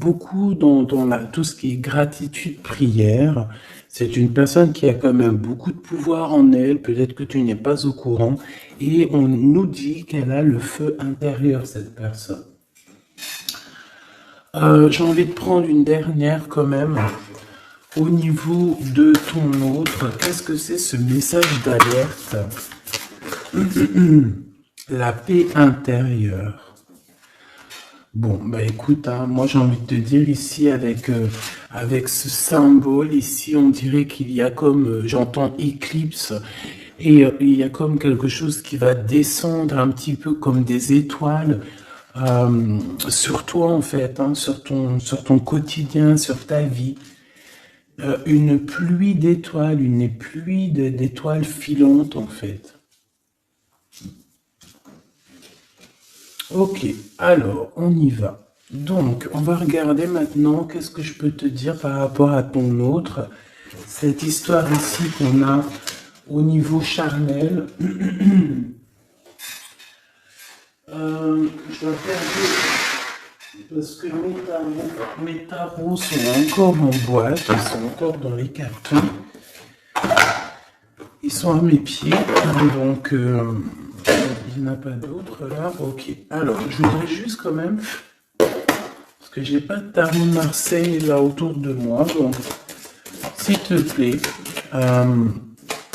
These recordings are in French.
beaucoup dans tout ce qui est gratitude, prière. C'est une personne qui a quand même beaucoup de pouvoir en elle, peut-être que tu n'es pas au courant, et on nous dit qu'elle a le feu intérieur, cette personne. J'ai envie de prendre une dernière quand même. Au niveau de ton autre, qu'est-ce que c'est ce message d'alerte? La paix intérieure. Bon, bah écoute, hein, moi j'ai envie de te dire ici avec ce symbole, ici on dirait qu'il y a comme, j'entends éclipse, et il y a comme quelque chose qui va descendre un petit peu comme des étoiles sur toi en fait, hein, sur ton quotidien, sur ta vie. Une pluie d'étoiles, une pluie d'étoiles filantes en fait. Ok, alors on y va. Donc, on va regarder maintenant qu'est-ce que je peux te dire par rapport à ton autre. Cette histoire ici qu'on a au niveau charnel. Je dois faire parce que mes tarots sont encore en boîte, ils sont encore dans les cartons. Ils sont à mes pieds, donc il n'y en a pas d'autres là. Ok, alors je voudrais juste quand même, parce que j'ai pas de tarot de Marseille là autour de moi, donc s'il te plaît,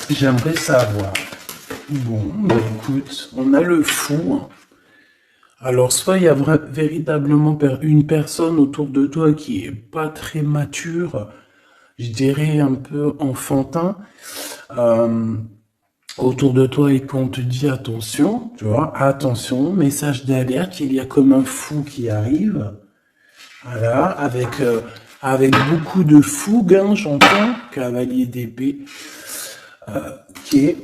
j'aimerais savoir. Bon, bah écoute, on a le fou. Alors, soit il y a véritablement une personne autour de toi qui est pas très mature, je dirais un peu enfantin, autour de toi et qu'on te dit attention, tu vois, attention, message d'alerte, il y a comme un fou qui arrive, voilà, avec beaucoup de fougue, hein, j'entends, cavalier d'épée, qui est...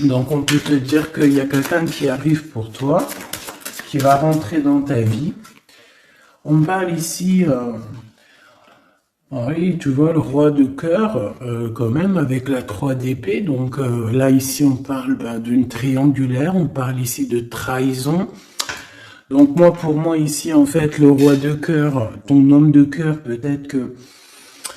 Donc on peut te dire qu'il y a quelqu'un qui arrive pour toi, qui va rentrer dans ta vie. On parle ici, oui, tu vois, le roi de cœur, quand même, avec la 3 d'épée. Donc là, ici, on parle d'une triangulaire, on parle ici de trahison. Donc moi, pour moi, ici, en fait, le roi de cœur, ton homme de cœur, peut-être que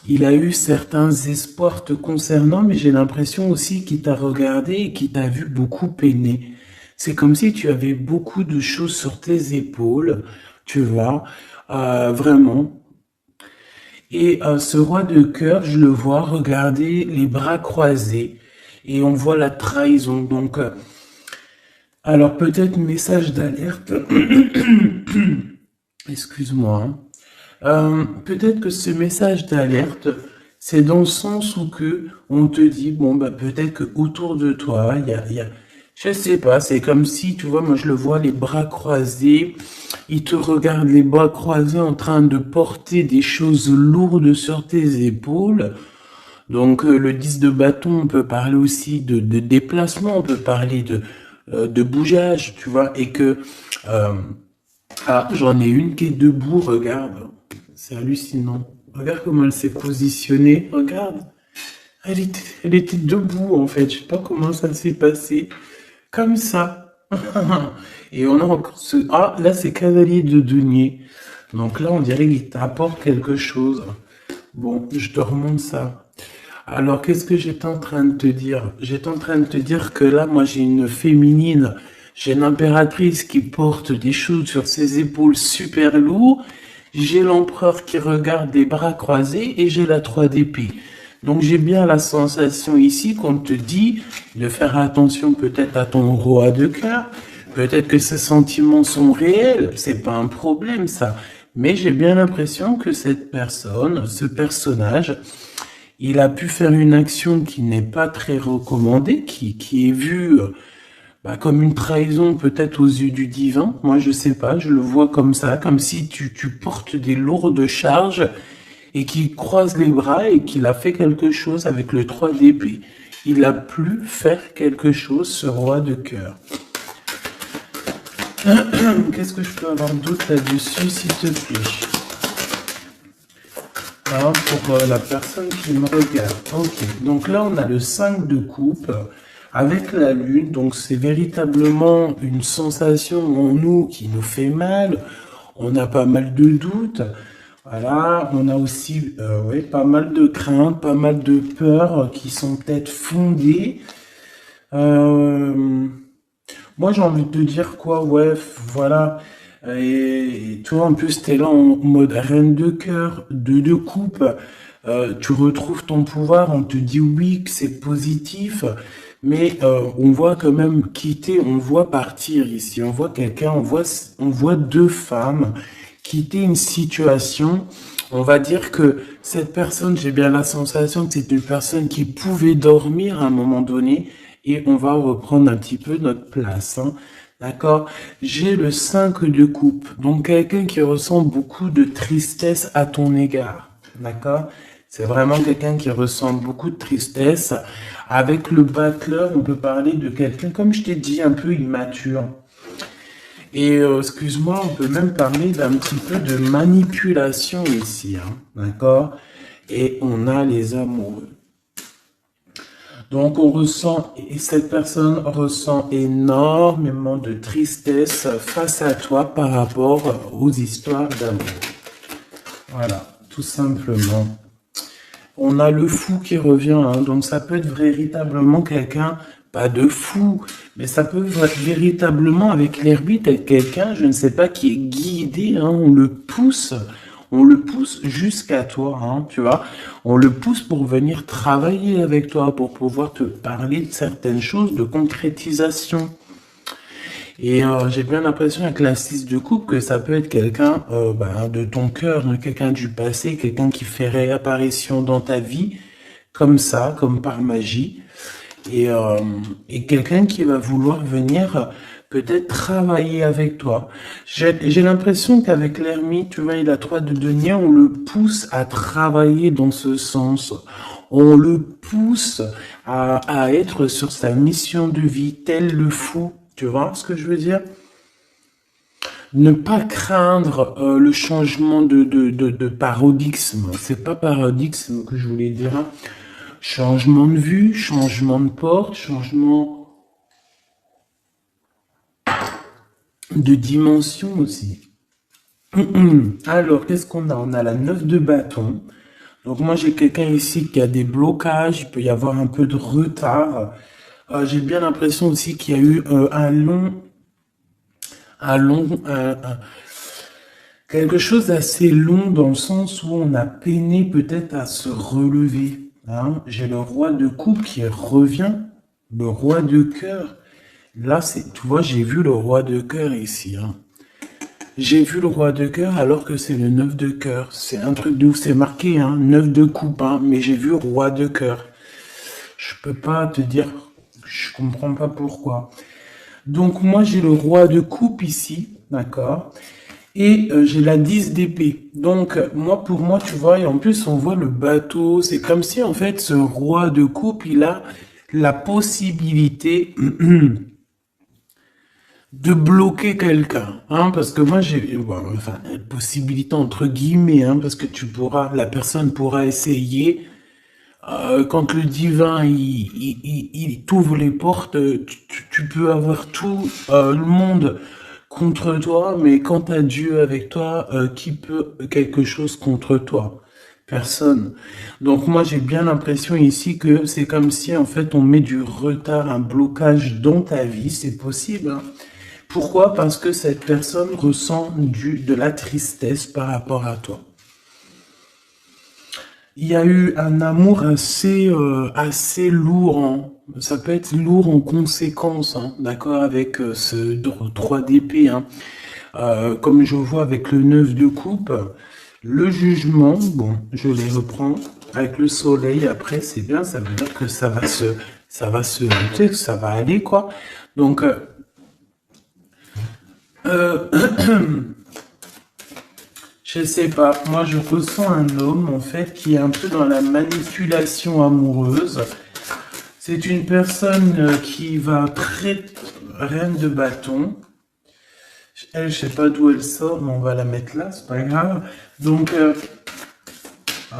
il a eu certains espoirs te concernant, mais j'ai l'impression aussi qu'il t'a regardé et qu'il t'a vu beaucoup peiner. C'est comme si tu avais beaucoup de choses sur tes épaules, tu vois, vraiment. Et ce roi de cœur, je le vois regarder les bras croisés et on voit la trahison. Donc, alors peut-être message d'alerte. Excuse-moi, hein. Peut-être que ce message d'alerte, c'est dans le sens où que on te dit, bon, bah, peut-être que autour de toi, je sais pas, c'est comme si, tu vois, moi je le vois, les bras croisés, il te regarde les bras croisés en train de porter des choses lourdes sur tes épaules. Donc, le 10 de bâton, on peut parler aussi de déplacement, on peut parler de bougeage, tu vois, et que, j'en ai une qui est debout, regarde. C'est hallucinant. Regarde comment elle s'est positionnée. Regarde. Elle était debout, en fait. Je sais pas comment ça s'est passé. Comme ça. Et on a encore ce... Ah, là, c'est cavalier de denier. Donc là, on dirait qu'il t'apporte quelque chose. Bon, je te remonte ça. Alors, qu'est-ce que j'étais en train de te dire? J'étais en train de te dire que là, moi, j'ai une féminine. J'ai l'impératrice qui porte des choses sur ses épaules super lourdes. J'ai l'empereur qui regarde les bras croisés et j'ai la 3 d'épée. Donc j'ai bien la sensation ici qu'on te dit de faire attention peut-être à ton roi de cœur. Peut-être que ces sentiments sont réels, c'est pas un problème ça. Mais j'ai bien l'impression que cette personne, ce personnage, il a pu faire une action qui n'est pas très recommandée, qui est vue comme une trahison peut-être aux yeux du divin. Moi, je sais pas, je le vois comme ça, comme si tu portes des lourdes charges et qu'il croise les bras et qu'il a fait quelque chose avec le 3 d'épée. Il a pu faire quelque chose, ce roi de cœur. Qu'est-ce que je peux avoir d'autre là-dessus, s'il te plaît? Hein, pour la personne qui me regarde. Ok, donc là, on a le 5 de coupe avec la lune, donc c'est véritablement une sensation en nous qui nous fait mal. On a pas mal de doutes. Voilà, on a aussi ouais, pas mal de craintes, pas mal de peurs qui sont peut-être fondées. Euh, Moi, j'ai envie de te dire quoi, ouais, voilà. Et toi, en plus, t'es là en mode reine de cœur, de coupe. Tu retrouves ton pouvoir, on te dit oui, que c'est positif, mais on voit quand même quitter, on voit partir ici. On voit quelqu'un, on voit deux femmes quitter une situation. On va dire que cette personne, j'ai bien la sensation que c'est une personne qui pouvait dormir à un moment donné et on va reprendre un petit peu notre place, hein. D'accord? J'ai le 5 de coupe, donc quelqu'un qui ressent beaucoup de tristesse à ton égard. D'accord? C'est vraiment quelqu'un qui ressent beaucoup de tristesse. Avec le battleur, on peut parler de quelqu'un, comme je t'ai dit, un peu immature. Et excuse-moi, on peut même parler d'un petit peu de manipulation ici, hein, d'accord? Et on a les amoureux. Donc on ressent, et cette personne ressent énormément de tristesse face à toi par rapport aux histoires d'amour. Voilà, tout simplement. On a le fou qui revient, hein, donc ça peut être véritablement quelqu'un, pas de fou, mais ça peut être véritablement avec l'hermite être quelqu'un, je ne sais pas, qui est guidé, hein, on le pousse jusqu'à toi, hein, tu vois, on le pousse pour venir travailler avec toi, pour pouvoir te parler de certaines choses, de concrétisation. Et j'ai bien l'impression avec la 6 de coupe que ça peut être quelqu'un de ton cœur, hein, quelqu'un du passé, quelqu'un qui fait réapparition dans ta vie, comme ça, comme par magie. Et, euh, et quelqu'un qui va vouloir venir peut-être travailler avec toi. J'ai l'impression qu'avec l'ermite, tu vois, il a 3 de denier, on le pousse à travailler dans ce sens. On le pousse à être sur sa mission de vie, tel le fou. Tu vois ce que je veux dire? Ne pas craindre le changement de paradigme. C'est pas paradigme que je voulais dire, hein. Changement de vue, changement de porte, changement de dimension aussi. Alors, qu'est-ce qu'on a? On a la 9 de bâton. Donc moi, j'ai quelqu'un ici qui a des blocages, il peut y avoir un peu de retard. J'ai bien l'impression aussi qu'il y a eu un long, quelque chose d'assez long dans le sens où on a peiné peut-être à se relever, hein. J'ai le roi de coupe qui revient, le roi de cœur. Là, tu vois, j'ai vu le roi de cœur ici, hein. J'ai vu le roi de cœur alors que c'est le 9 de cœur. C'est un truc de ouf, c'est marqué, hein, 9 de coupe, hein, mais j'ai vu roi de cœur. Je peux pas te dire, je comprends pas pourquoi. Donc moi j'ai le roi de coupe ici, d'accord? Et j'ai la 10 d'épée. Donc moi pour moi tu vois, et en plus on voit le bateau, c'est comme si en fait ce roi de coupe il a la possibilité de bloquer quelqu'un, hein, parce que moi j'ai, bon, enfin, possibilité entre guillemets, hein, parce que la personne pourra essayer, quand le divin il t'ouvre les portes, tu peux avoir tout le monde contre toi, mais quand t'as Dieu avec toi, qui peut quelque chose contre toi? Personne. Donc moi j'ai bien l'impression ici que c'est comme si en fait on met du retard, un blocage dans ta vie, c'est possible, hein. Pourquoi? Parce que cette personne ressent de la tristesse par rapport à toi. Il y a eu un amour assez lourd, hein. Ça peut être lourd en conséquence, hein, d'accord, avec ce 3 d'épée, hein. Comme je vois avec le 9 de coupe, le jugement, bon, je les reprends avec le soleil, après c'est bien, ça veut dire que tu sais, que ça va aller, quoi. Donc, euh, je sais pas, moi je ressens un homme en fait qui est un peu dans la manipulation amoureuse. C'est une personne qui va très reine de bâton. Elle, je sais pas d'où elle sort, mais on va la mettre là, c'est pas grave. Donc,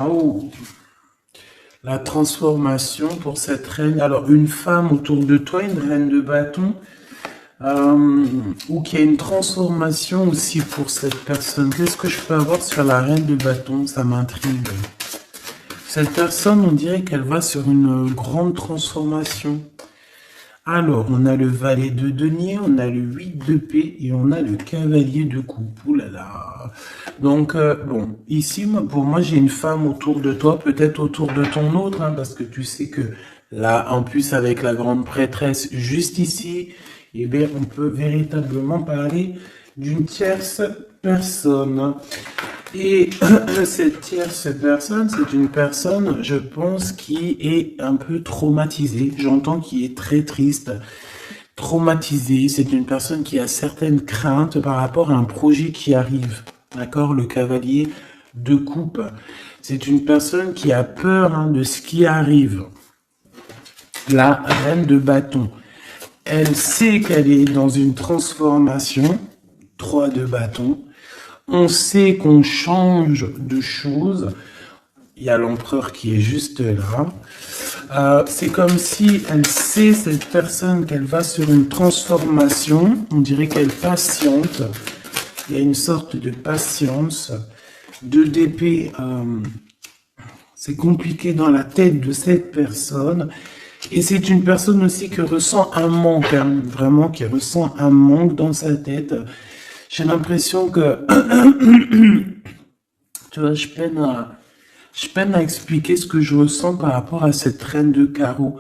oh, la transformation pour cette reine. Alors, une femme autour de toi, une reine de bâton. ou qu'il y a une transformation aussi pour cette personne. Qu'est-ce que je peux avoir sur la reine de bâton? Ça m'intrigue. Cette personne, on dirait qu'elle va sur une grande transformation. Alors, on a le valet de denier, on a le 8 d'épée et on a le cavalier de coupe. Ouh là là. Donc, bon, ici, pour moi, j'ai une femme autour de toi, peut-être autour de ton autre, hein, parce que tu sais que là, en plus, avec la grande prêtresse juste ici, eh bien, on peut véritablement parler d'une tierce personne. Et cette tierce personne, c'est une personne, je pense, qui est un peu traumatisée. J'entends qu'il est très triste, traumatisée. C'est une personne qui a certaines craintes par rapport à un projet qui arrive. D'accord? Le cavalier de coupe. C'est une personne qui a peur, hein, de ce qui arrive. La reine de bâton. Elle sait qu'elle est dans une transformation. 3 de bâton. On sait qu'on change de choses. Il y a l'empereur qui est juste là. C'est comme si elle sait, cette personne, qu'elle va sur une transformation. On dirait qu'elle patiente. Il y a une sorte de patience. 2 d'épée, c'est compliqué dans la tête de cette personne. Et c'est une personne aussi qui ressent un manque, hein, vraiment qui ressent un manque dans sa tête. J'ai l'impression que, tu vois, je peine à expliquer ce que je ressens par rapport à cette reine de carreau.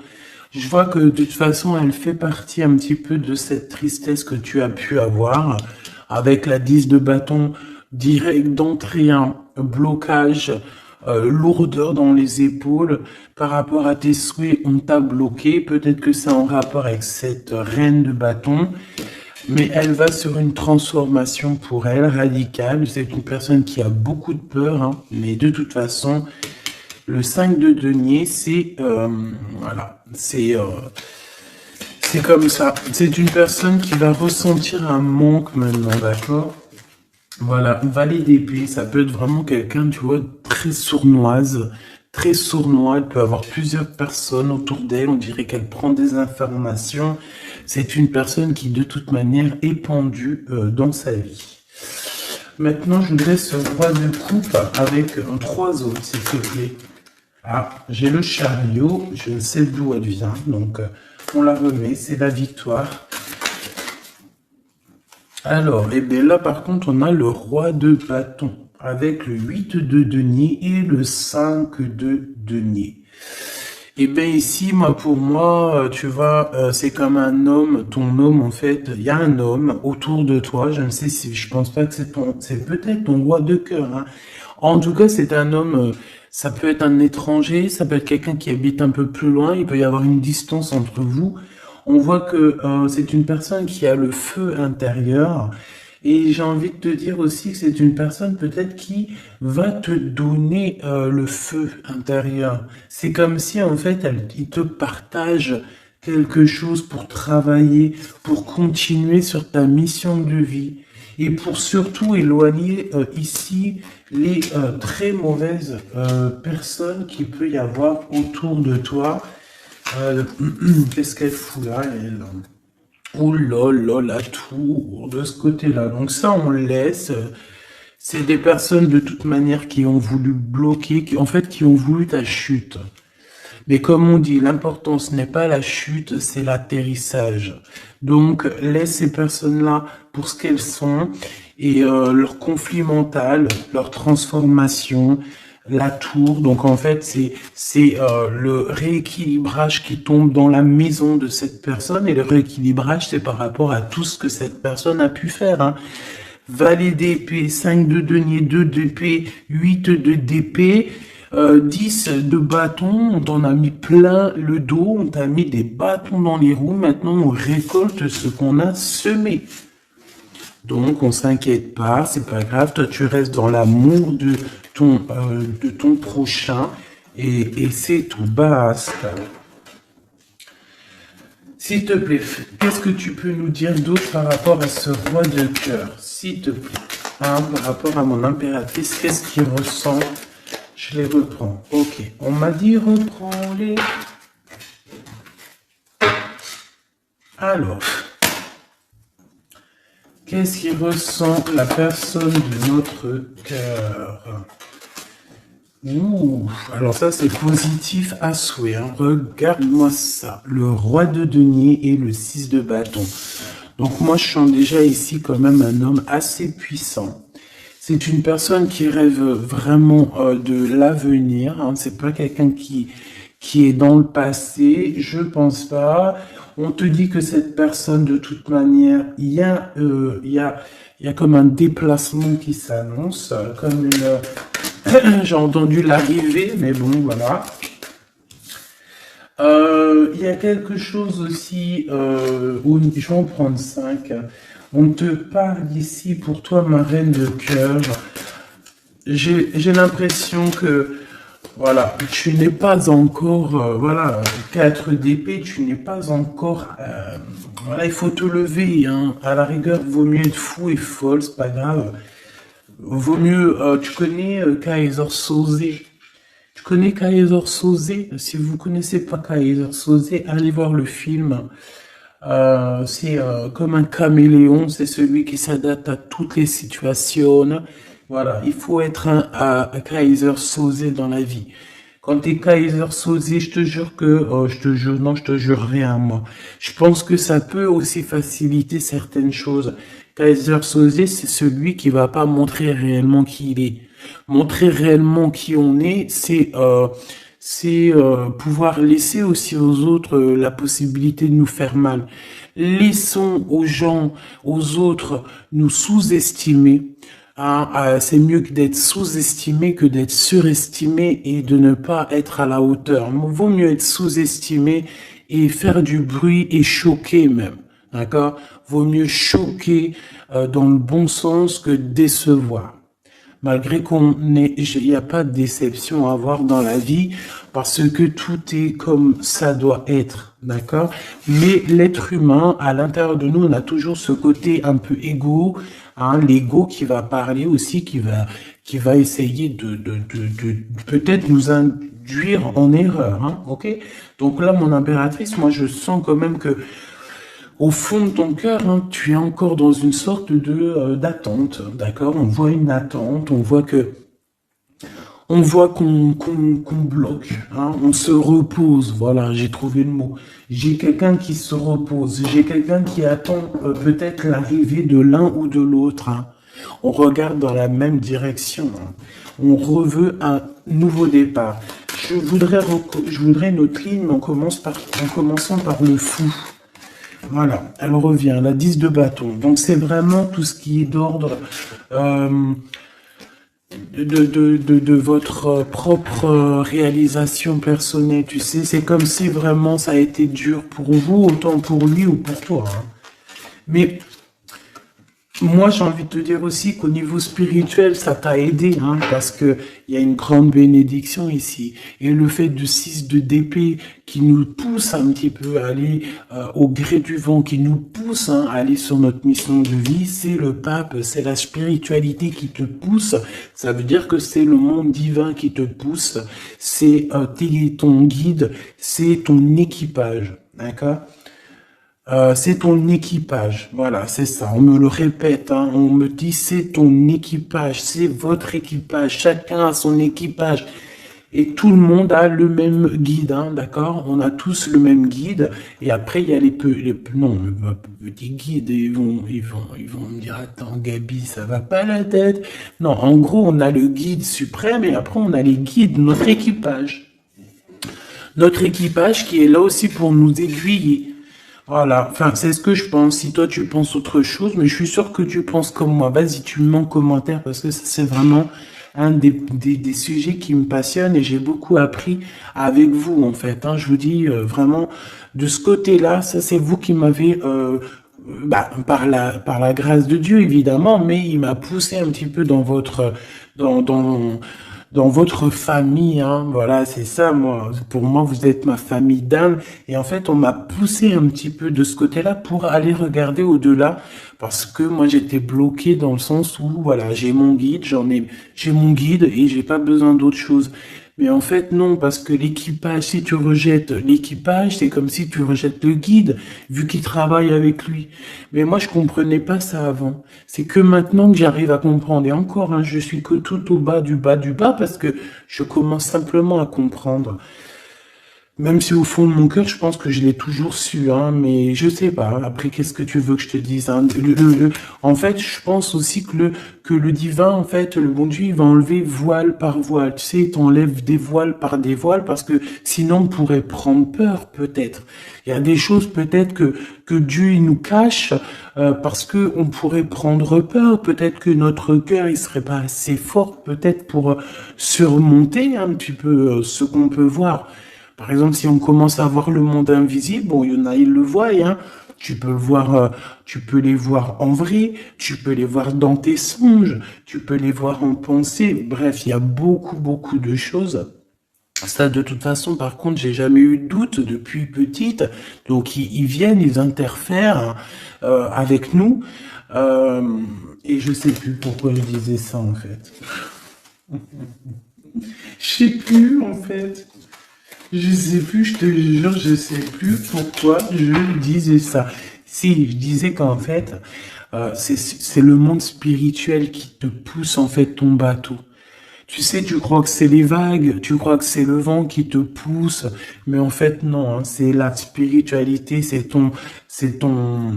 Je vois que de toute façon, elle fait partie un petit peu de cette tristesse que tu as pu avoir avec la 10 de bâton direct d'entrée, un blocage, lourdeur dans les épaules. Par rapport à tes souhaits, on t'a bloqué. Peut-être que c'est en rapport avec cette reine de bâton. Mais elle va sur une transformation pour elle, radicale. C'est une personne qui a beaucoup de peur, hein, mais de toute façon, le 5 de denier, c'est voilà, c'est comme ça. C'est une personne qui va ressentir un manque maintenant, d'accord? Voilà, valet d'épée, ça peut être vraiment quelqu'un, tu vois, très sournoise, très sournois. Elle peut avoir plusieurs personnes autour d'elle. On dirait qu'elle prend des informations. C'est une personne qui, de toute manière, est pendue dans sa vie. Maintenant, je voudrais ce roi de coupe avec 3 autres, s'il te plaît. Ah, j'ai le chariot. Je ne sais d'où elle vient. Donc, on la remet. C'est la victoire. Alors, et bien là, par contre, on a le roi de bâton avec le 8 de denier et le 5 de denier. Et bien ici, moi, pour moi, tu vois, c'est comme un homme, ton homme, en fait, il y a un homme autour de toi. Je ne sais si, je pense pas que c'est peut-être ton roi de cœur, hein. En tout cas, c'est un homme, ça peut être un étranger, ça peut être quelqu'un qui habite un peu plus loin. Il peut y avoir une distance entre vous. On voit que c'est une personne qui a le feu intérieur. Et j'ai envie de te dire aussi que c'est une personne peut-être qui va te donner le feu intérieur. C'est comme si en fait il te partage quelque chose pour travailler, pour continuer sur ta mission de vie et pour surtout éloigner ici les très mauvaises personnes qu'il peut y avoir autour de toi. Qu'est-ce qu'elle fout là, elle? Oh là là, la tour de ce côté-là. Donc ça, on le laisse. C'est des personnes de toute manière qui ont voulu bloquer, qui ont voulu ta chute. Mais comme on dit, l'important ce n'est pas la chute, c'est l'atterrissage. Donc laisse ces personnes-là pour ce qu'elles sont et leur conflit mental, leur transformation, la tour. Donc en fait, c'est le rééquilibrage qui tombe dans la maison de cette personne et le rééquilibrage, c'est par rapport à tout ce que cette personne a pu faire, hein. Valet d'épée, 5 de denier, 2 d'épée, 8 de d'épée, 10 de bâton, on t'en a mis plein le dos, on t'a mis des bâtons dans les roues, maintenant on récolte ce qu'on a semé. Donc on s'inquiète pas, c'est pas grave, toi tu restes dans l'amour de ton prochain et c'est tout, basta. S'il te plaît, qu'est-ce que tu peux nous dire d'autre par rapport à ce roi de cœur, s'il te plaît, hein, par rapport à mon impératrice, qu'est-ce qu'il ressent? Je les reprends. Ok, on m'a dit reprends-les. Alors, Qu'est-ce qui ressent la personne de notre cœur? Ouh, alors ça c'est positif à souhait, hein. Regarde-moi ça, le roi de denier et le 6 de bâton. Donc moi je sens déjà ici quand même un homme assez puissant. C'est une personne qui rêve vraiment de l'avenir, hein. C'est pas quelqu'un qui est dans le passé, je pense pas. On te dit que cette personne, de toute manière, il y a comme un déplacement qui s'annonce, comme j'ai entendu l'arrivée, mais bon, voilà. Il y a quelque chose aussi, où je vais en prendre 5. On te parle ici pour toi, ma reine de cœur. J'ai l'impression que, voilà, tu n'es pas encore, voilà, 4 d'épée, tu n'es pas encore, voilà, il faut te lever, hein. À la rigueur, vaut mieux être fou et folle, c'est pas grave. Vaut mieux, tu connais Kaiser Soze. Tu connais Kaiser Soze? Si vous connaissez pas Kaiser Soze, allez voir le film. C'est comme un caméléon, c'est celui qui s'adapte à toutes les situations. Voilà, il faut être un Kaiser Soze dans la vie. Quand t'es Kaiser Soze, je te jure que, je te jure, non, je te jure rien, moi. Je pense que ça peut aussi faciliter certaines choses. Kaiser Soze, c'est celui qui va pas montrer réellement qui il est. Montrer réellement qui on est, c'est pouvoir laisser aussi aux autres la possibilité de nous faire mal. Laissons aux gens, aux autres, nous sous-estimer. Hein, c'est mieux que d'être sous-estimé que d'être surestimé et de ne pas être à la hauteur. Vaut mieux être sous-estimé et faire du bruit et choquer même. D'accord? Vaut mieux choquer dans le bon sens que décevoir. Malgré il n'y a pas de déception à avoir dans la vie, parce que tout est comme ça doit être, d'accord? Mais l'être humain, à l'intérieur de nous, on a toujours ce côté un peu égo, hein, l'ego qui va parler aussi, qui va essayer de peut-être nous induire en erreur, hein, ok? Donc là, mon impératrice, moi, je sens quand même que au fond de ton cœur, hein, tu es encore dans une sorte de d'attente, d'accord? On voit une attente, on voit qu'on bloque, hein, on se repose. Voilà, j'ai trouvé le mot. J'ai quelqu'un qui se repose, j'ai quelqu'un qui attend peut-être l'arrivée de l'un ou de l'autre, hein. On regarde dans la même direction, hein. On reveut un nouveau départ. Je voudrais notre ligne, en commençant par le fou. Voilà, elle revient, la 10 de bâton. Donc c'est vraiment tout ce qui est d'ordre de votre propre réalisation personnelle. Tu sais, c'est comme si vraiment ça a été dur pour vous, autant pour lui ou pour toi, hein. Mais moi, j'ai envie de te dire aussi qu'au niveau spirituel, ça t'a aidé, hein, parce que il y a une grande bénédiction ici. Et le fait de 6 de d'épée qui nous pousse un petit peu à aller au gré du vent, qui nous pousse, hein, à aller sur notre mission de vie, c'est le pape, c'est la spiritualité qui te pousse. Ça veut dire que c'est le monde divin qui te pousse, c'est ton guide, c'est ton équipage, d'accord? C'est ton équipage, voilà, c'est ça. On me le répète, hein, on me dit c'est ton équipage, c'est votre équipage. Chacun a son équipage et tout le monde a le même guide, hein, d'accord? On a tous le même guide. Et après il y a non, les petits guides, ils vont me dire attends Gabi, ça va pas la tête. Non, en gros on a le guide suprême et après on a les guides, notre équipage. Notre équipage qui est là aussi pour nous aiguiller. Voilà, enfin, c'est ce que je pense. Si toi tu penses autre chose, mais je suis sûr que tu penses comme moi. Vas-y, tu me mets en commentaire parce que ça, c'est vraiment un des sujets qui me passionne et j'ai beaucoup appris avec vous, en fait, hein. Je vous dis vraiment, de ce côté-là, ça c'est vous qui m'avez, par la grâce de Dieu, évidemment, mais il m'a poussé un petit peu dans dans, dans, dans votre famille, hein. Voilà, c'est ça, moi. Pour moi, vous êtes ma famille d'âme. Et en fait, on m'a poussé un petit peu de ce côté-là pour aller regarder au-delà. Parce que moi, j'étais bloqué dans le sens où, voilà, j'ai mon guide, j'ai mon guide et j'ai pas besoin d'autre chose. Mais en fait, non, parce que l'équipage, si tu rejettes l'équipage, c'est comme si tu rejettes le guide, vu qu'il travaille avec lui. Mais moi, je comprenais pas ça avant. C'est que maintenant que j'arrive à comprendre. Et encore, hein, je suis que tout au bas du bas du bas, parce que je commence simplement à comprendre. Même si au fond de mon cœur, je pense que je l'ai toujours su, hein, mais je sais pas. Après, qu'est-ce que tu veux que je te dise, hein? En fait, je pense aussi que le divin, en fait, le bon Dieu, il va enlever voile par voile. Tu sais, il t'enlève des voiles par des voiles parce que sinon, on pourrait prendre peur, peut-être. Il y a des choses, peut-être, que Dieu, il nous cache, parce que on pourrait prendre peur. Peut-être que notre cœur, il serait pas assez fort, peut-être, pour surmonter un petit peu ce qu'on peut voir. Par exemple, si on commence à voir le monde invisible, bon, il y en a, ils le voient, hein. Tu peux le voir, tu peux les voir en vrai, tu peux les voir dans tes songes, tu peux les voir en pensée. Bref, il y a beaucoup de choses. Ça, de toute façon, par contre, j'ai jamais eu de doute depuis petite. Donc, ils viennent, ils interfèrent avec nous. Euh, et je sais plus pourquoi je disais ça, en fait. Je sais plus, en fait. Je sais plus, je te jure, je sais plus pourquoi je disais ça. Si, je disais qu'en fait, c'est le monde spirituel qui te pousse en fait ton bateau. Tu sais, tu crois que c'est les vagues, tu crois que c'est le vent qui te pousse, mais en fait non, hein, c'est la spiritualité, c'est ton, c'est ton,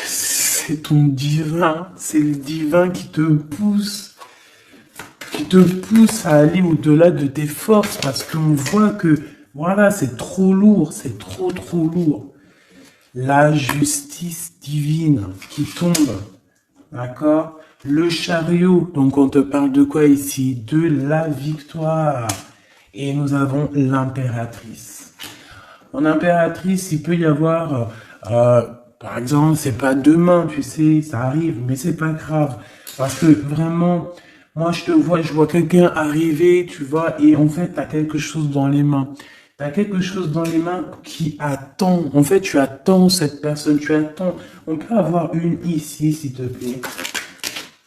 c'est ton divin, c'est le divin qui te pousse à aller au-delà de tes forces parce qu'on voit que, voilà, c'est trop lourd, c'est trop lourd. La justice divine qui tombe, d'accord? Le chariot, donc on te parle de quoi ici? De la victoire. Et nous avons l'impératrice. En impératrice, il peut y avoir, par exemple, c'est pas demain, tu sais, ça arrive, mais c'est pas grave. Parce que vraiment, moi, je vois quelqu'un arriver, tu vois, et en fait, t'as quelque chose dans les mains. T'as quelque chose dans les mains qui attend. En fait, tu attends cette personne, tu attends. On peut avoir une ici, s'il te plaît.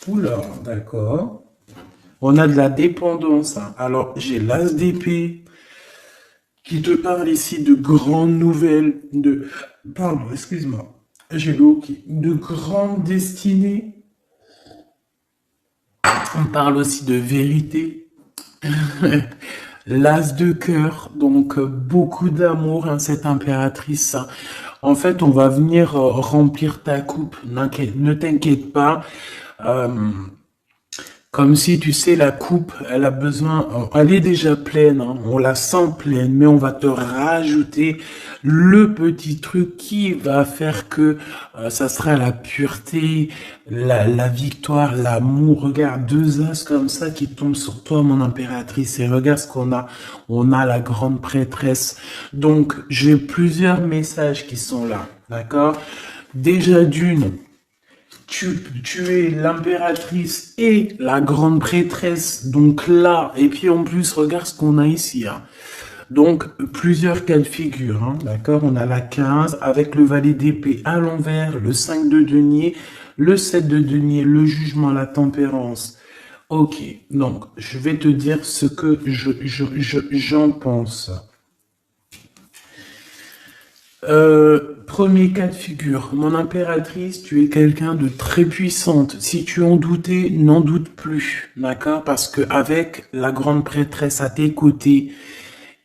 Oula, d'accord. On a de la dépendance, hein. Alors, j'ai l'as d'épée qui te parle ici de grandes nouvelles, pardon, excuse-moi, j'ai l'eau de grandes destinées. On parle aussi de vérité. L'as de cœur, donc beaucoup d'amour, hein, cette impératrice. En fait, on va venir remplir ta coupe. Ne t'inquiète pas. Euh, Comme si, tu sais, la coupe, elle a besoin, elle est déjà pleine, hein, on la sent pleine, mais on va te rajouter le petit truc qui va faire que ça sera la pureté, la victoire, l'amour. Regarde, deux as comme ça qui tombent sur toi, mon impératrice, et regarde ce qu'on a. On a la grande prêtresse. Donc, j'ai plusieurs messages qui sont là, d'accord? Déjà d'une, tu es l'impératrice et la grande prêtresse, donc là, et puis en plus, regarde ce qu'on a ici, hein. Donc, plusieurs cas de figure, hein, d'accord? On a la 15 avec le valet d'épée à l'envers, le 5 de denier, le 7 de denier, le jugement, la tempérance. Ok, donc, je vais te dire ce que j'en pense. Premier cas de figure, mon impératrice, tu es quelqu'un de très puissante. Si tu en doutais, n'en doute plus, d'accord? Parce que avec la grande prêtresse à tes côtés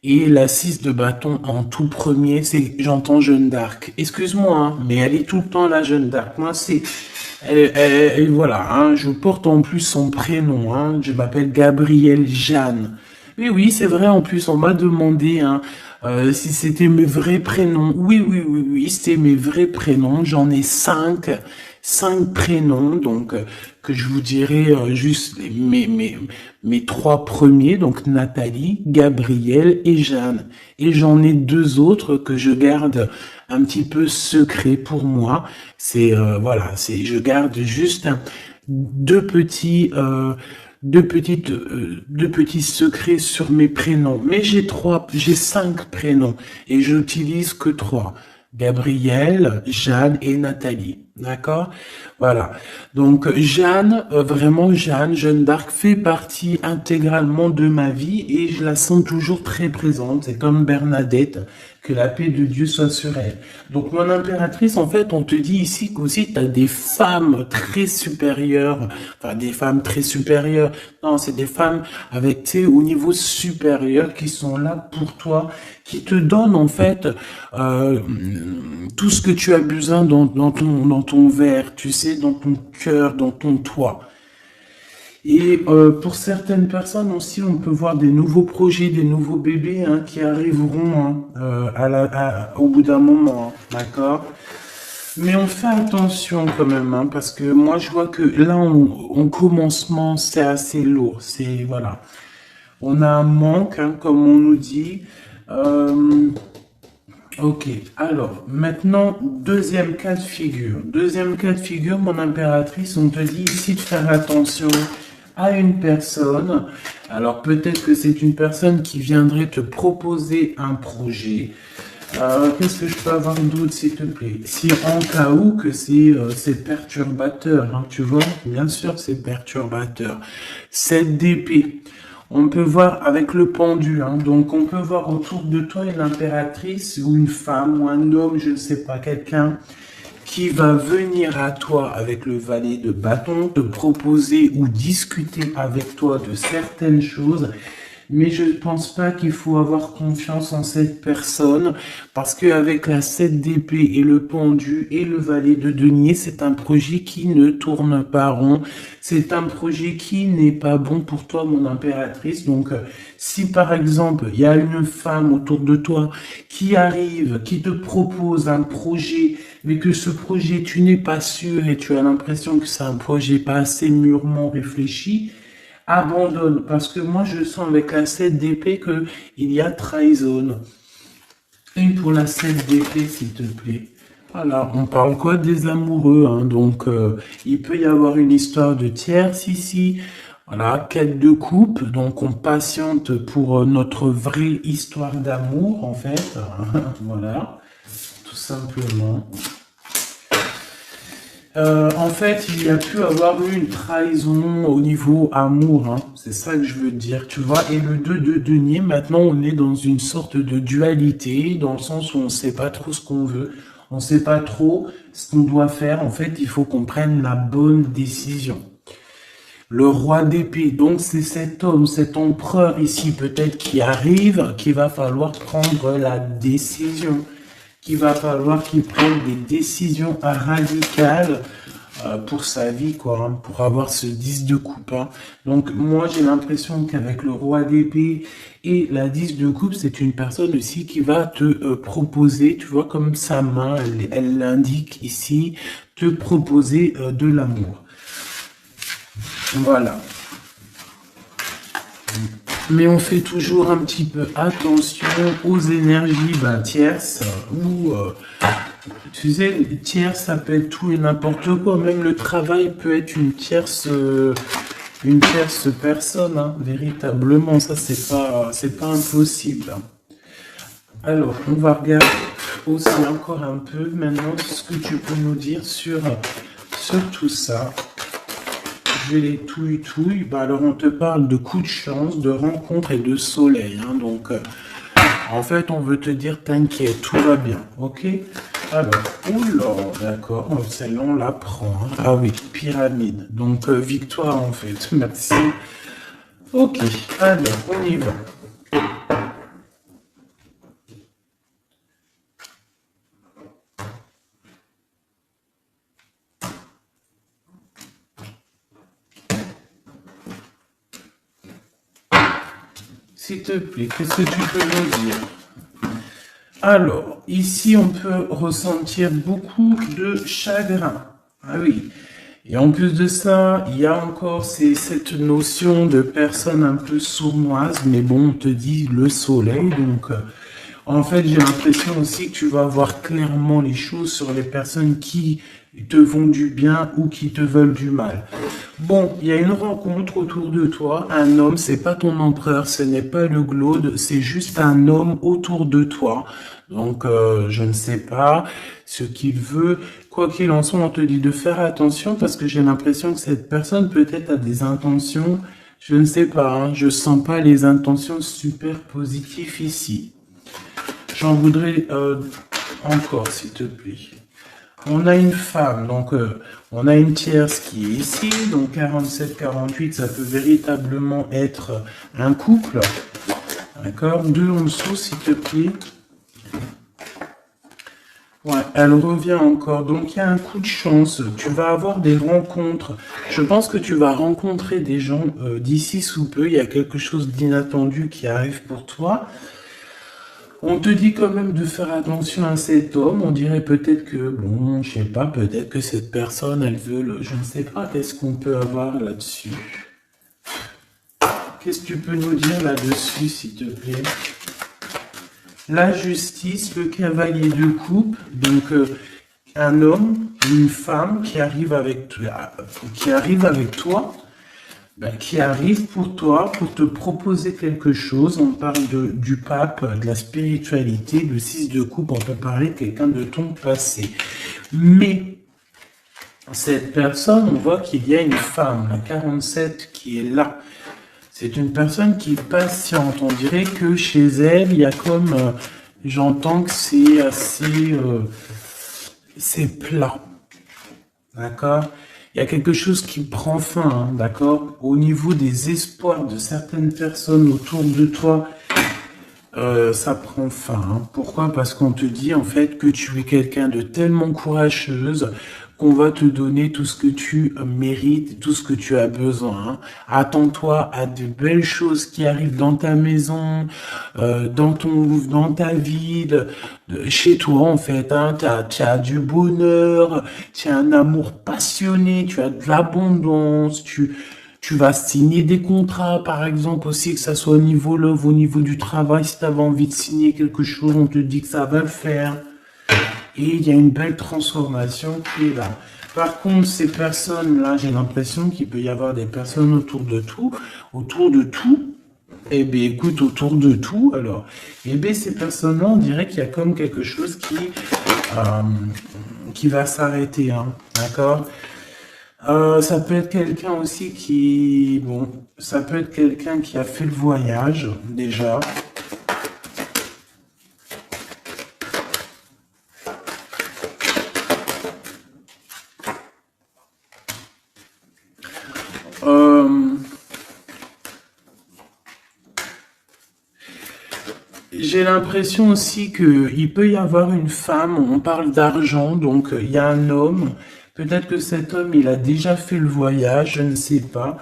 et la 6 de bâton en tout premier, j'entends Jeanne d'Arc. Excuse-moi, hein, mais elle est tout le temps la Jeanne d'Arc. Moi, voilà, hein, je porte en plus son prénom, hein, je m'appelle Gabrielle Jeanne. Oui, c'est vrai, en plus, on m'a demandé, hein, si c'était mes vrais prénoms. Oui, c'est mes vrais prénoms. J'en ai cinq prénoms, donc que je vous dirai juste mes trois premiers, donc Nathalie, Gabrielle et Jeanne. Et j'en ai deux autres que je garde un petit peu secret pour moi. Voilà, je garde juste deux petits deux petits secrets sur mes prénoms. Mais j'ai cinq prénoms et j'utilise que trois. Gabrielle, Jeanne et Nathalie. D'accord? Voilà. Donc, Jeanne, vraiment, Jeanne d'Arc fait partie intégralement de ma vie et je la sens toujours très présente. C'est comme Bernadette, que la paix de Dieu soit sur elle. Donc, mon impératrice, en fait, on te dit ici qu'aussi tu as des femmes très supérieures, enfin, des femmes très supérieures. Non, c'est des femmes avec, tu sais, au niveau supérieur qui sont là pour toi, qui te donnent, en fait, euh, tout ce que tu as besoin dans ton verre, tu sais, dans ton cœur, dans ton toit. Et pour certaines personnes aussi, on peut voir des nouveaux projets, des nouveaux bébés hein, qui arriveront hein, au bout d'un moment, hein, d'accord? Mais on fait attention quand même, hein, parce que moi je vois que là, en commencement, c'est assez lourd. C'est voilà, on a un manque, hein, comme on nous dit. Euh, Ok, alors maintenant, deuxième cas de figure. Deuxième cas de figure, mon impératrice, on te dit ici de faire attention à une personne. Alors peut-être que c'est une personne qui viendrait te proposer un projet. Qu'est-ce que je peux avoir d'autre, s'il te plaît? Si en cas où que c'est perturbateur, hein, tu vois, bien sûr c'est perturbateur. Cette d'épée. On peut voir avec le pendu, hein, donc on peut voir autour de toi une impératrice ou une femme ou un homme, je ne sais pas, quelqu'un qui va venir à toi avec le valet de bâton, te proposer ou discuter avec toi de certaines choses. Mais je ne pense pas qu'il faut avoir confiance en cette personne parce qu'avec la 7 d'épée et le pendu et le valet de denier, c'est un projet qui ne tourne pas rond. C'est un projet qui n'est pas bon pour toi, mon impératrice. Donc, si par exemple, il y a une femme autour de toi qui arrive, qui te propose un projet, mais que ce projet, tu n'es pas sûr et tu as l'impression que c'est un projet pas assez mûrement réfléchi, abandonne, parce que moi je sens avec la 7 d'épée que il y a trahison. Une pour la 7 d'épée, s'il te plaît. Voilà, on parle quoi des amoureux, hein, donc il peut y avoir une histoire de tierce ici. Voilà, quête de coupe, donc on patiente pour notre vraie histoire d'amour, en fait. Voilà, tout simplement. En fait, il y a pu avoir eu une trahison au niveau amour, hein. C'est ça que je veux dire, tu vois. Et le 2 de denier, maintenant, on est dans une sorte de dualité, dans le sens où on ne sait pas trop ce qu'on veut, on ne sait pas trop ce qu'on doit faire. En fait, il faut qu'on prenne la bonne décision. Le roi d'épée, donc c'est cet homme, cet empereur ici, peut-être qui arrive, qu'il va falloir prendre la décision. Qu'il va falloir qu'il prenne des décisions radicales pour sa vie, quoi, hein, pour avoir ce 10 de coupe. Hein. Donc moi j'ai l'impression qu'avec le roi d'épée et la 10 de coupe, c'est une personne aussi qui va te proposer, tu vois, comme sa main, elle l'indique ici, te proposer de l'amour. Voilà. Mais on fait toujours un petit peu attention aux énergies tierces ou tu sais, tierce ça peut être tout et n'importe quoi. Même le travail peut être une tierce personne, hein, véritablement. Ça c'est pas impossible. Hein. Alors on va regarder aussi encore un peu maintenant ce que tu peux nous dire sur tout ça. Je les touille. Bah alors on te parle de coups de chance, de rencontres et de soleil. Hein, donc en fait on veut te dire t'inquiète, tout va bien. Ok. Alors, oula, d'accord, celle-là on la prend. Hein. Ah oui, pyramide. Donc victoire en fait. Merci. Ok, alors on y va. S'il te plaît, qu'est-ce que tu peux nous dire? Alors, ici, on peut ressentir beaucoup de chagrin. Ah oui. Et en plus de ça, il y a encore cette notion de personne un peu sournoise, mais bon, on te dit le soleil, donc en fait, j'ai l'impression aussi que tu vas voir clairement les choses sur les personnes qui te font du bien ou qui te veulent du mal. Bon, il y a une rencontre autour de toi, un homme, c'est pas ton empereur, ce n'est pas le glaude, c'est juste un homme autour de toi. Donc, je ne sais pas ce qu'il veut. Quoi qu'il en soit, on te dit de faire attention parce que j'ai l'impression que cette personne peut-être a des intentions, je ne sais pas, hein, je sens pas les intentions super positives ici. J'en voudrais encore, s'il te plaît. On a une femme, donc on a une tierce qui est ici, donc 47-48, ça peut véritablement être un couple. D'accord? 2 en dessous, s'il te plaît. Ouais, elle revient encore, donc il y a un coup de chance, tu vas avoir des rencontres. Je pense que tu vas rencontrer des gens d'ici sous peu, il y a quelque chose d'inattendu qui arrive pour toi. On te dit quand même de faire attention à cet homme. On dirait peut-être que, bon, je sais pas, peut-être que cette personne, elle veut le... Je ne sais pas, qu'est-ce qu'on peut avoir là-dessus? Qu'est-ce que tu peux nous dire là-dessus, s'il te plaît? La justice, le cavalier de coupe, donc un homme, une femme qui arrive avec toi, qui arrive pour toi, pour te proposer quelque chose. On parle du pape, de la spiritualité, le 6 de coupe, on peut parler de quelqu'un de ton passé. Mais cette personne, on voit qu'il y a une femme, la 47, qui est là. C'est une personne qui est patiente. On dirait que chez elle, il y a comme... j'entends que c'est assez... c'est plat. D'accord? Il y a quelque chose qui prend fin, hein, d'accord? Au niveau des espoirs de certaines personnes autour de toi, ça prend fin. Hein. Pourquoi? Parce qu'on te dit en fait que tu es quelqu'un de tellement courageuse qu'on va te donner tout ce que tu mérites, tout ce que tu as besoin. Hein. Attends-toi à de belles choses qui arrivent dans ta maison, dans ta ville, chez toi en fait. Hein. Tu as du bonheur, tu as un amour passionné, tu as de l'abondance, tu vas signer des contrats, par exemple, aussi, que ça soit au niveau love, au niveau du travail. Si tu avais envie de signer quelque chose, on te dit que ça va le faire. Et il y a une belle transformation qui est là. Par contre, ces personnes-là, j'ai l'impression qu'il peut y avoir des personnes autour de tout. Eh bien, écoute, autour de tout, alors. Eh bien, ces personnes-là, on dirait qu'il y a comme quelque chose qui va s'arrêter, hein, d'accord? Ça peut être quelqu'un aussi ça peut être quelqu'un qui a fait le voyage, déjà. J'ai l'impression aussi qu'il peut y avoir une femme, on parle d'argent, donc il y a un homme, peut-être que cet homme, il a déjà fait le voyage, je ne sais pas.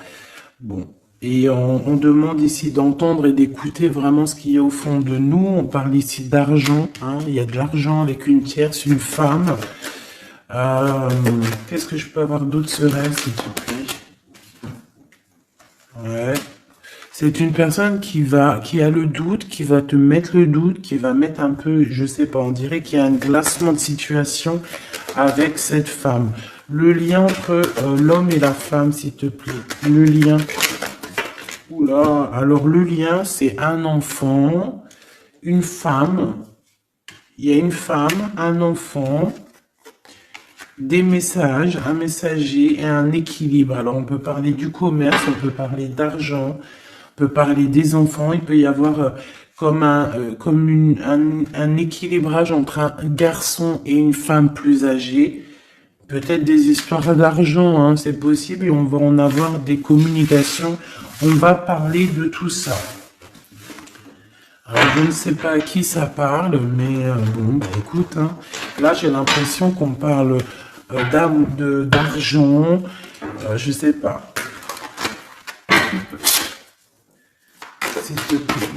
Bon, et on demande ici d'entendre et d'écouter vraiment ce qu'il y a au fond de nous. On parle ici d'argent, hein, il y a de l'argent avec une tierce, une femme. Qu'est-ce que je peux avoir d'autre serein, s'il te plaît? Ouais. C'est une personne qui a le doute, qui va te mettre le doute, qui va mettre un peu, je sais pas, on dirait qu'il y a un glacement de situation avec cette femme. Le lien entre l'homme et la femme, s'il te plaît. Le lien. Oula, alors le lien, c'est un enfant, une femme. Il y a une femme, un enfant, des messages, un messager et un équilibre. Alors on peut parler du commerce, on peut parler d'argent, on peut parler des enfants, il peut y avoir comme un équilibrage entre un garçon et une femme plus âgée. Peut-être des histoires d'argent, hein, c'est possible, et on va en avoir des communications. On va parler de tout ça. Alors, je ne sais pas à qui ça parle, mais bon, bah, écoute, hein, là j'ai l'impression qu'on parle d'argent, je sais pas.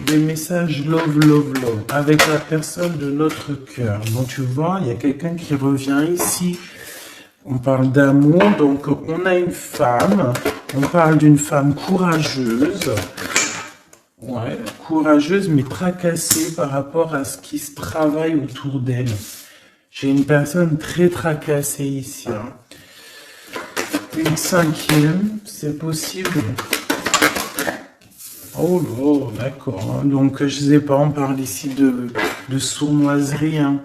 Des messages love, love, love, avec la personne de notre cœur. Donc tu vois, il y a quelqu'un qui revient ici. On parle d'amour, donc on a une femme, on parle d'une femme courageuse. Ouais, courageuse mais tracassée par rapport à ce qui se travaille autour d'elle. J'ai une personne très tracassée ici. Hein. Une cinquième, c'est possible. Oh là, d'accord. Hein. Donc, je sais pas, on parle ici de sournoiserie, hein,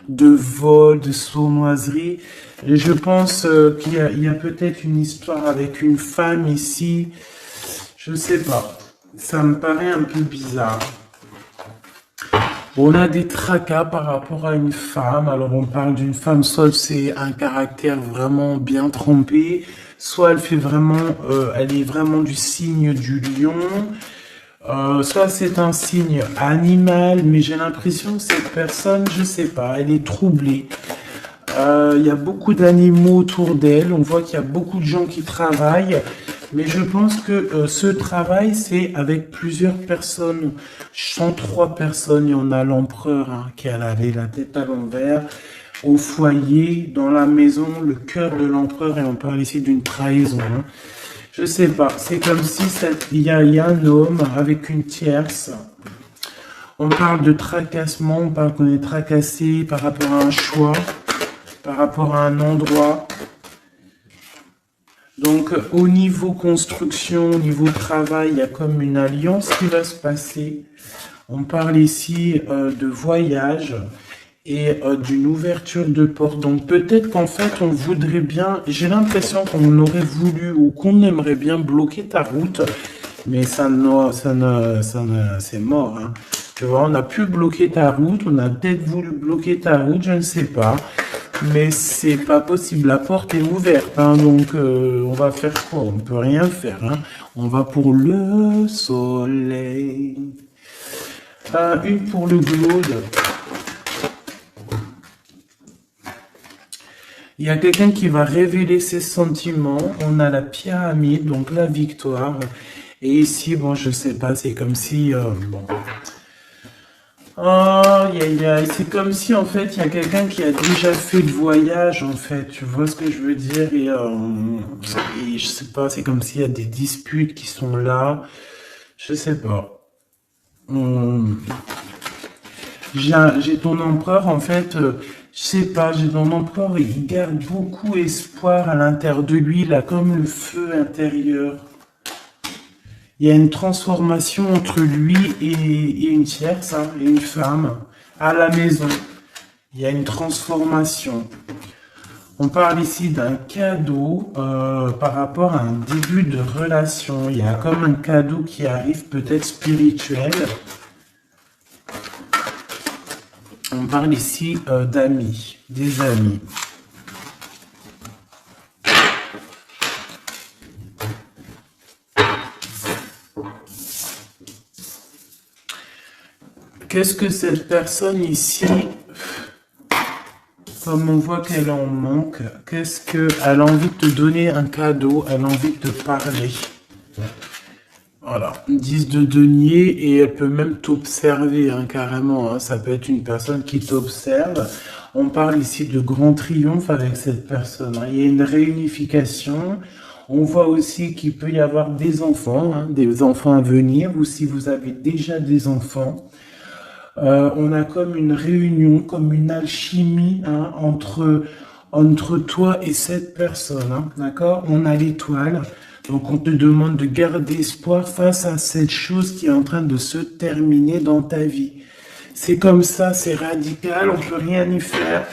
de vol, de sournoiserie. Et je pense qu'il y a peut-être une histoire avec une femme ici. Je sais pas. Ça me paraît un peu bizarre. On a des tracas par rapport à une femme. Alors on parle d'une femme, soit c'est un caractère vraiment bien trempé, soit elle fait vraiment, elle est vraiment du signe du lion, soit c'est un signe animal, mais j'ai l'impression que cette personne, je sais pas, elle est troublée. Il y a beaucoup d'animaux autour d'elle. On voit qu'il y a beaucoup de gens qui travaillent. Mais je pense que ce travail, c'est avec plusieurs personnes. 103 personnes. Il y en a l'empereur hein, qui avait la tête à l'envers. Au foyer, dans la maison, le cœur de l'empereur. Et on parle ici d'une trahison. Hein. Je sais pas. C'est comme si il y a un homme avec une tierce. On parle de tracassement. On parle qu'on est tracassé par rapport à un choix. Par rapport à un endroit. Donc, au niveau construction, au niveau travail, il y a comme une alliance qui va se passer. On parle ici de voyage et d'une ouverture de porte. Donc, peut-être qu'en fait, on voudrait bien, j'ai l'impression qu'on aurait voulu ou qu'on aimerait bien bloquer ta route, mais c'est mort. Hein. Tu vois, on a pu bloquer ta route, on a peut-être voulu bloquer ta route, je ne sais pas. Mais c'est pas possible, la porte est ouverte, hein, donc on va faire quoi? On peut rien faire, hein. On va pour le soleil. Une pour le glaude. Il y a quelqu'un qui va révéler ses sentiments. On a la pyramide, donc la victoire. Et ici, bon, je sais pas, c'est comme si... bon. Oh, c'est comme si en fait il y a quelqu'un qui a déjà fait le voyage en fait, tu vois ce que je veux dire et je sais pas, c'est comme s'il y a des disputes qui sont là, je sais pas. J'ai ton empereur en fait, je sais pas, j'ai ton empereur, il garde beaucoup espoir à l'intérieur de lui, là comme le feu intérieur. Il y a une transformation entre lui et une tierce, hein, et une femme, à la maison. Il y a une transformation. On parle ici d'un cadeau par rapport à un début de relation. Il y a comme un cadeau qui arrive, peut-être spirituel. On parle ici d'amis, des amis. Qu'est-ce que cette personne ici, comme on voit qu'elle en manque, qu'est-ce qu'elle a envie de te donner un cadeau, elle a envie de te parler. Voilà, 10 de denier et elle peut même t'observer hein, carrément. Hein. Ça peut être une personne qui t'observe. On parle ici de grand triomphe avec cette personne. Hein. Il y a une réunification. On voit aussi qu'il peut y avoir des enfants à venir ou si vous avez déjà des enfants. On a comme une réunion, comme une alchimie hein, entre toi et cette personne, hein, d'accord? On a l'étoile, donc on te demande de garder espoir face à cette chose qui est en train de se terminer dans ta vie. C'est comme ça, c'est radical, on peut rien y faire.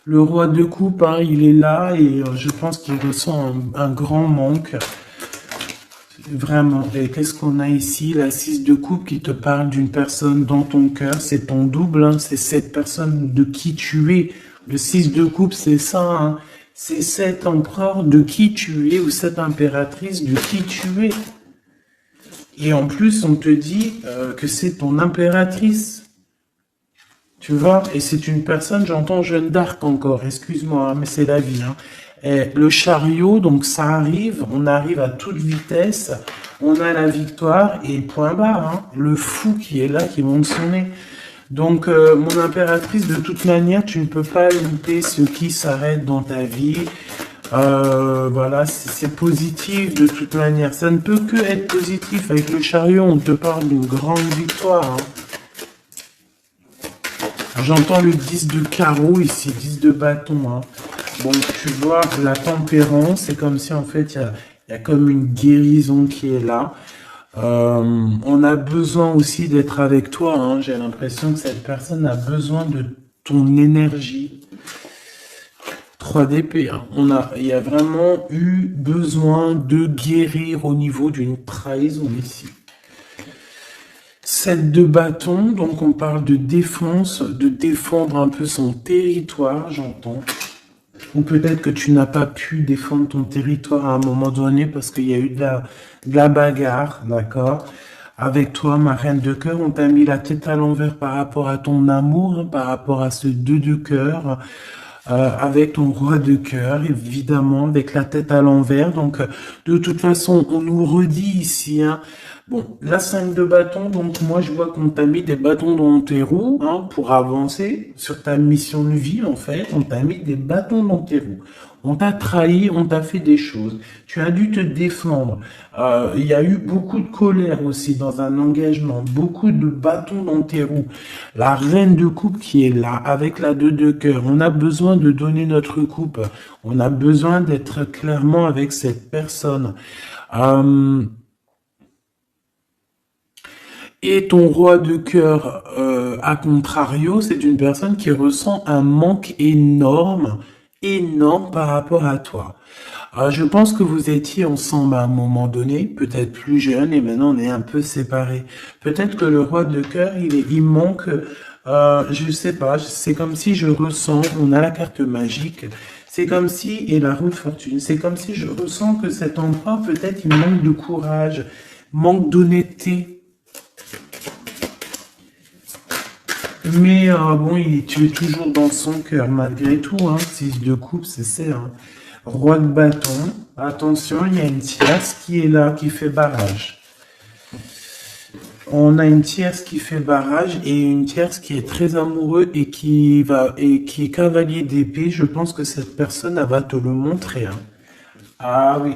Le roi de coupe, hein, il est là et je pense qu'il ressent un grand manque. Vraiment. Et qu'est-ce qu'on a ici? La 6 de coupe qui te parle d'une personne dans ton cœur. C'est ton double. Hein. C'est cette personne de qui tu es. Le 6 de coupe, c'est ça. Hein. C'est cet empereur de qui tu es ou cette impératrice de qui tu es. Et en plus, on te dit que c'est ton impératrice. Tu vois? Et c'est une personne, j'entends Jeanne d'Arc encore. Excuse-moi, hein, mais c'est la vie. Hein. Et le chariot, donc ça arrive, on arrive à toute vitesse, on a la victoire et point barre, hein, le fou qui est là, qui monte son nez. Donc, mon impératrice, de toute manière, tu ne peux pas louper ce qui s'arrête dans ta vie. Voilà, c'est positif de toute manière. Ça ne peut que être positif. Avec le chariot, on te parle d'une grande victoire. Hein. J'entends le 10 de carreau ici, 10 de bâton. Hein. Bon, tu vois, la tempérance, c'est comme si en fait, il y a comme une guérison qui est là. On a besoin aussi d'être avec toi. Hein. J'ai l'impression que cette personne a besoin de ton énergie. 3 d'épée. Hein. Il y a vraiment eu besoin de guérir au niveau d'une trahison ici. 7 de bâton, donc on parle de défense, de défendre un peu son territoire, j'entends. Ou peut-être que tu n'as pas pu défendre ton territoire à un moment donné parce qu'il y a eu de la bagarre, d'accord? Avec toi, ma reine de cœur, on t'a mis la tête à l'envers par rapport à ton amour, hein, par rapport à ce 2 de cœur. Avec ton roi de cœur, évidemment, avec la tête à l'envers. Donc, de toute façon, on nous redit ici, hein, bon, la 5 de bâton, donc moi, je vois qu'on t'a mis des bâtons dans tes roues, hein, pour avancer sur ta mission de vie, en fait. On t'a mis des bâtons dans tes roues. On t'a trahi, on t'a fait des choses. Tu as dû te défendre. Il y a eu beaucoup de colère aussi dans un engagement, beaucoup de bâtons dans tes roues. La reine de coupe qui est là, avec la 2 de cœur. On a besoin de donner notre coupe. On a besoin d'être clairement avec cette personne. Et ton roi de cœur, à contrario, c'est une personne qui ressent un manque énorme, énorme par rapport à toi. Je pense que vous étiez ensemble à un moment donné, peut-être plus jeune, et maintenant on est un peu séparés. Peut-être que le roi de cœur, il manque, je sais pas, c'est comme si je ressens, on a la carte magique, c'est comme si, et la roue de fortune, c'est comme si je ressens que cet empereur, peut-être il manque de courage, manque d'honnêteté. Mais bon, tu es toujours dans son cœur, malgré tout, hein. 6 de coupe, c'est ça, hein. Roi de bâton, attention, il y a une tierce qui est là, qui fait barrage. On a une tierce qui fait barrage et une tierce qui est très amoureux et qui est cavalier d'épée. Je pense que cette personne, elle va te le montrer, hein. Ah oui.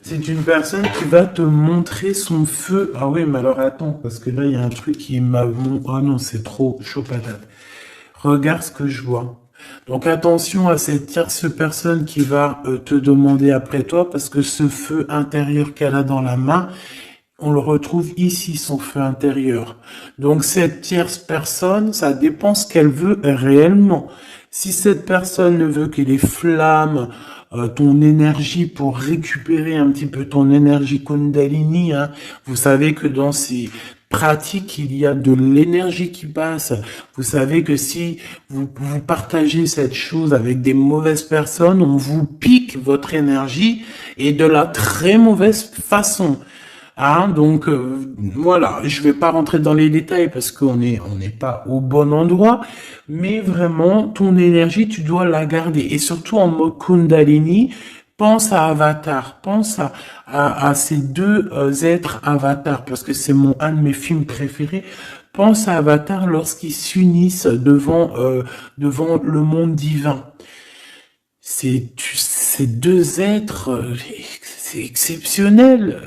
C'est une personne qui va te montrer son feu. Ah oui, mais alors attends, parce que là, il y a un truc qui m'a... Ah non, c'est trop chaud patate. Regarde ce que je vois. Donc attention à cette tierce personne qui va te demander après toi, parce que ce feu intérieur qu'elle a dans la main, on le retrouve ici, son feu intérieur. Donc cette tierce personne, ça dépend ce qu'elle veut réellement. Si cette personne ne veut que les flammes, ton énergie pour récupérer un petit peu ton énergie Kundalini, hein, vous savez que dans ces pratiques, il y a de l'énergie qui passe. Vous savez que si vous partagez cette chose avec des mauvaises personnes, on vous pique votre énergie et de la très mauvaise façon. Hein, donc voilà, je vais pas rentrer dans les détails parce qu'on n'est pas au bon endroit, mais vraiment ton énergie tu dois la garder et surtout en mode Kundalini, pense à Avatar, pense à ces deux êtres Avatar parce que c'est un de mes films préférés. Pense à Avatar lorsqu'ils s'unissent devant le monde divin. Ces deux êtres, c'est exceptionnel.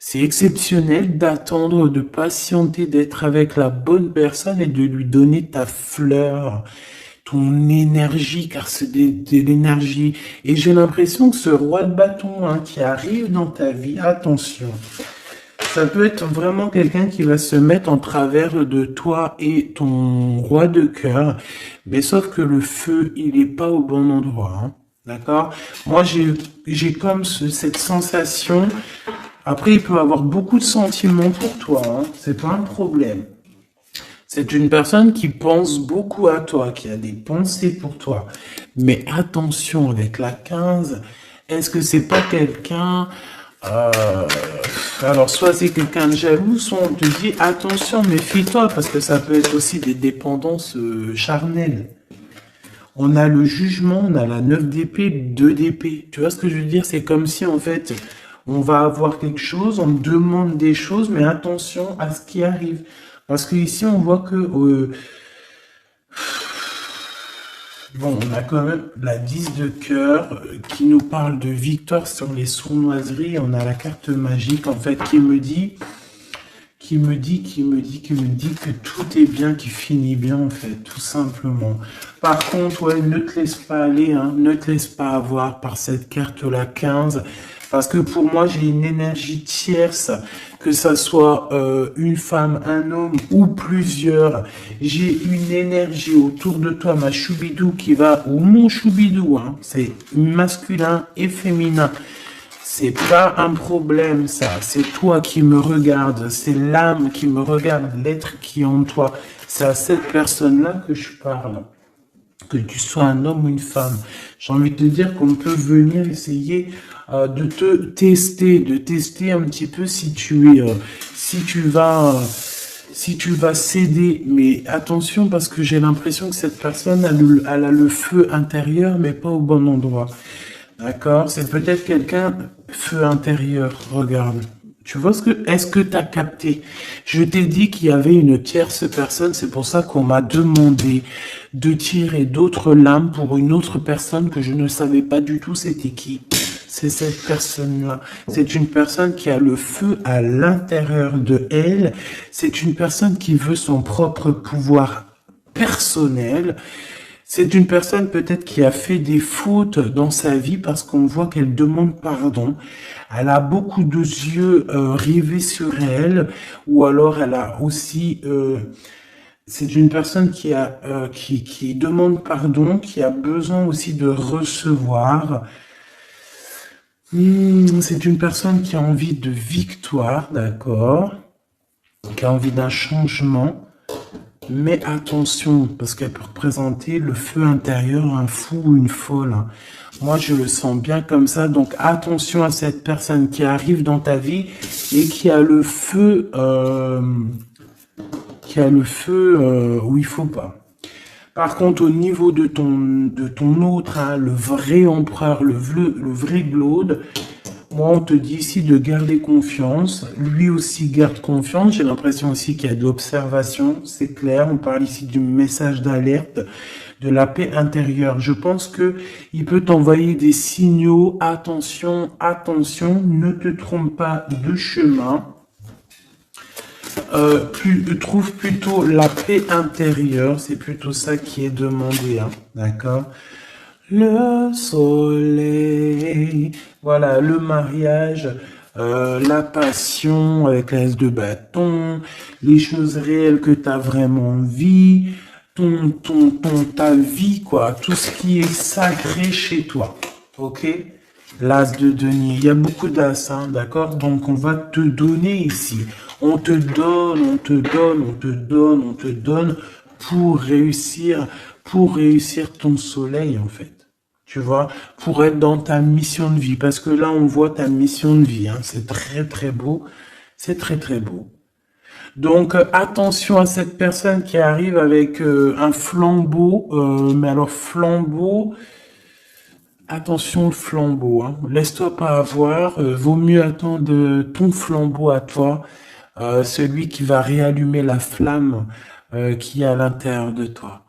C'est exceptionnel d'attendre, de patienter, d'être avec la bonne personne et de lui donner ta fleur, ton énergie, car c'est de l'énergie. Et j'ai l'impression que ce roi de bâton, hein, qui arrive dans ta vie, attention, ça peut être vraiment quelqu'un qui va se mettre en travers de toi et ton roi de cœur, mais sauf que le feu, il est pas au bon endroit, hein. D'accord? Moi, j'ai comme cette sensation. Après, il peut avoir beaucoup de sentiments pour toi, hein. C'est pas un problème. C'est une personne qui pense beaucoup à toi, qui a des pensées pour toi. Mais attention, avec la 15, est-ce que c'est pas quelqu'un... alors, soit c'est quelqu'un de jaloux, soit on te dit, attention, méfie-toi, parce que ça peut être aussi des dépendances charnelles. On a le jugement, on a la 9 d'épée, 2 d'épée. Tu vois ce que je veux dire? C'est comme si, en fait, on va avoir quelque chose, on demande des choses, mais attention à ce qui arrive. Parce que ici, on voit que... bon, on a quand même la 10 de cœur qui nous parle de victoire sur les sournoiseries. On a la carte magique, en fait, qui me dit... qui me dit que tout est bien, qui finit bien, en fait, tout simplement. Par contre, ouais, ne te laisse pas aller, hein, ne te laisse pas avoir par cette carte-là 15, parce que pour moi, j'ai une énergie tierce, que ça soit une femme, un homme ou plusieurs. J'ai une énergie autour de toi, ma choubidou qui va, ou mon choubidou, hein, c'est masculin et féminin. C'est pas un problème, ça. C'est toi qui me regardes. C'est l'âme qui me regarde, l'être qui est en toi. C'est à cette personne-là que je parle. Que tu sois un homme ou une femme. J'ai envie de te dire qu'on peut venir essayer de te tester, de tester un petit peu si tu es, si tu vas céder. Mais attention parce que j'ai l'impression que cette personne elle a le feu intérieur, mais pas au bon endroit. D'accord? C'est peut-être quelqu'un, feu intérieur, regarde. Tu vois est-ce que t'as capté? Je t'ai dit qu'il y avait une tierce personne, c'est pour ça qu'on m'a demandé de tirer d'autres lames pour une autre personne que je ne savais pas du tout c'était qui. C'est cette personne-là. C'est une personne qui a le feu à l'intérieur de elle. C'est une personne qui veut son propre pouvoir personnel. C'est une personne peut-être qui a fait des fautes dans sa vie parce qu'on voit qu'elle demande pardon. Elle a beaucoup de yeux rivés sur elle, ou alors elle a aussi c'est une personne qui demande pardon, qui a besoin aussi de recevoir. C'est une personne qui a envie de victoire, d'accord, qui a envie d'un changement. Mais attention, parce qu'elle peut représenter le feu intérieur, un fou ou une folle. Moi, je le sens bien comme ça. Donc, attention à cette personne qui arrive dans ta vie et qui a le feu, où il faut pas. Par contre, au niveau de ton autre, hein, le vrai empereur, le vrai Glaude, moi, on te dit ici de garder confiance. Lui aussi garde confiance. J'ai l'impression aussi qu'il y a de l'observation. C'est clair. On parle ici du message d'alerte, de la paix intérieure. Je pense que il peut t'envoyer des signaux. Attention, attention. Ne te trompe pas de chemin. Trouve plutôt la paix intérieure. C'est plutôt ça qui est demandé. Hein. D'accord? Le soleil, voilà, le mariage, la passion avec l'as de bâton, les choses réelles que tu as vraiment envie, ta vie, quoi, tout ce qui est sacré chez toi, ok? L'as de denier, il y a beaucoup d'as, hein, d'accord? Donc on va te donner ici, on te donne, on te donne, on te donne, on te donne pour réussir ton soleil, en fait. Tu vois, pour être dans ta mission de vie. Parce que là, on voit ta mission de vie. Hein. C'est très, très beau. C'est très, très beau. Donc, attention à cette personne qui arrive avec un flambeau. Mais alors, flambeau... Attention, le flambeau. Hein. Laisse-toi pas avoir. Vaut mieux attendre ton flambeau à toi. Celui qui va réallumer la flamme qui est à l'intérieur de toi.